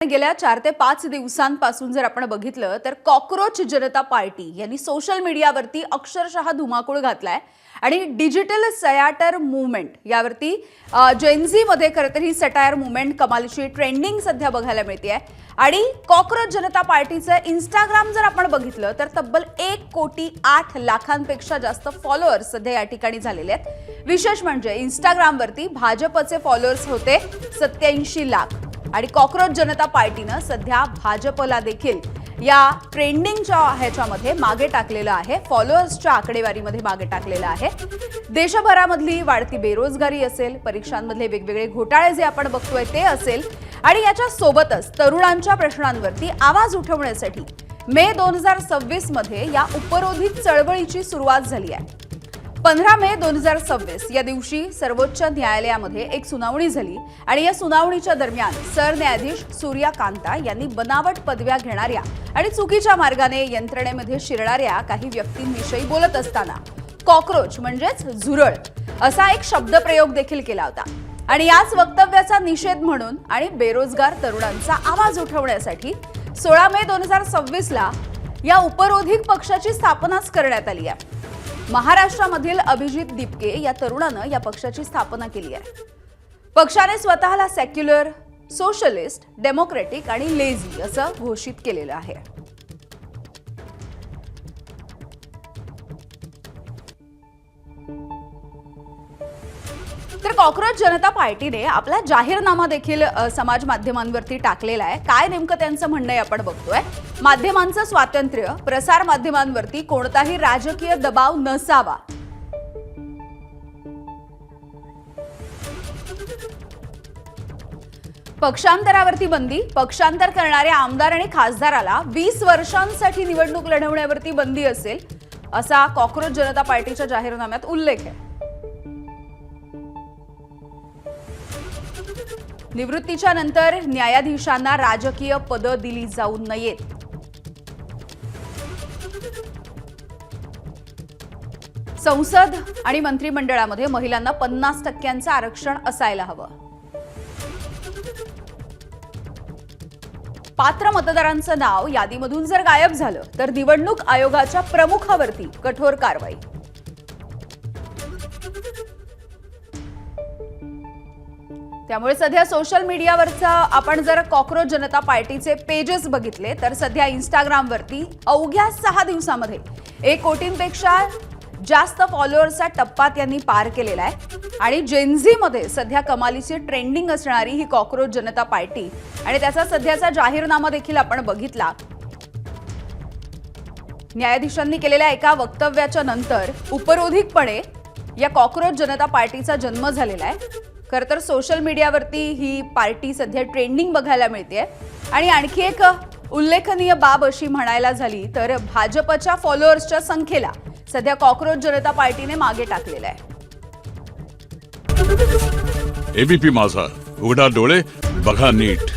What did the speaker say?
गेल्या 4 ते 5 दिवसांपासून जर आपण बघितलं तर कॉकरोच जनता पार्टी यांनी सोशल मीडियावरती अक्षरशः धुमाकूळ घातलाय आणि डिजिटल सयाटर मूवमेंट यावरती जेनझी मध्ये खरंतर ही सटायर मूवमेंट कमालीची ट्रेंडिंग सध्या बघायला मिळते आणि कॉकरोच जनता पार्टीचं इंस्टाग्राम जर आपण बघितलं तर तब्बल 1,08,00,000पेक्षा जास्त फॉलोअर्स सध्या या ठिकाणी झालेले आहेत। विशेष म्हणजे इंस्टाग्रामवरती भाजपचे फॉलोअर्स होते 87 लाख आणि कॉकरोच जनता पार्टीनं सध्या भाजपला देखील या ट्रेंडिंगच्या ह्याच्यामध्ये मागे टाकलेलं आहे, फॉलोअर्सच्या आकडेवारीमध्ये मागे टाकलेलं आहे। देशभरामधली वाढती बेरोजगारी असेल, परीक्षांमधले वेगवेगळे घोटाळे जे आपण बघतोय ते असेल आणि याच्या सोबतच तरुणांच्या प्रश्नांवरती आवाज उठवण्यासाठी मे 2026 मध्ये या उपरोधिक चळवळीची सुरुवात झाली आहे। 15 मे 2026 या दिवशी सर्वोच्च न्यायालयामध्ये एक सुनावणी झाली आणि या सुनावणीच्या दरम्यान सरन्यायाधीश सूर्यकांता यांनी बनावट पदव्या घेणाऱ्या आणि चुकीच्या मार्गाने यंत्रणेमध्ये शिरणाऱ्या काही व्यक्तींविषयी बोलत असताना कॉकरोच म्हणजेच झुरळ असा एक शब्दप्रयोग देखील केला होता आणि याच वक्तव्याचा निषेध म्हणून आणि बेरोजगार तरुणांचा आवाज उठवण्यासाठी 16 मे 2026 ला या उपरोधिक पक्षाची स्थापनाच करण्यात आली आहे। महाराष्ट्रामधील अभिजित दिपके या तरुणानं या पक्षाची स्थापना केली आहे। पक्षाने स्वतःला सेक्युलर, सोशलिस्ट, डेमोक्रेटिक आणि लेझी असं घोषित केलेलं आहे। तर कॉकरोच जनता पार्टीने आपला जाहीरनामा देखील समाज माध्यमांवरती टाकलेला आहे। काय नेमकं त्यांचं म्हणणं आहे आपण बघतोय। माध्यमांचं स्वातंत्र्य, प्रसार माध्यमांवरती कोणताही राजकीय दबाव नसावा, पक्षांतरावरती बंदी, पक्षांतर करणाऱ्या आमदार आणि खासदाराला 20 वर्षांसाठी निवडणूक लढवण्यावरती बंदी असेल असा कॉकरोच जनता पार्टीच्या जाहीरनाम्यात उल्लेख आहे। निवृत्तीच्या नंतर न्यायाधीशांना राजकीय पदं दिली जाऊ नयेत। संसद आणि मंत्रिमंडळामध्ये महिलांना 50% आरक्षण असायला हवं। पात्र मतदारांचं नाव यादीमधून जर गायब झालं तर निवडणूक आयोगाच्या प्रमुखावरती कठोर कारवाई। त्यामुळे सध्या सोशल मीडियावरचा आपण जर कॉकरोच जनता पार्टीचे पेजेस बघितले तर सध्या इंस्टाग्रामवरती अवघ्या 6 दिवसामध्ये 1 कोटींपेक्षा जास्त फॉलोअर्सचा टप्पा त्यांनी पार केलेला आहे आणि जेनझी मध्ये सध्या कमालीची ट्रेंडिंग असणारी ही कॉकरोच जनता पार्टी आणि त्याचा सध्याचा जाहीरनामा देखील आपण बघितला। न्यायाधीशांनी केलेल्या एका वक्तव्याच्या नंतर उपरोधिकपणे या कॉकरोच जनता पार्टीचा जन्म झालेला आहे। खरं तर सोशल मीडियावरती ही पार्टी सध्या ट्रेंडिंग बघायला मिळते आणि आणखी एक उल्लेखनीय बाब अशी म्हणायला झाली तर भाजपच्या फॉलोअर्सच्या संख्येला सध्या कॉकरोच जनता पार्टीने मागे टाकलेलं आहे। एबीपी माझा, उघडा डोळे बघा नीट।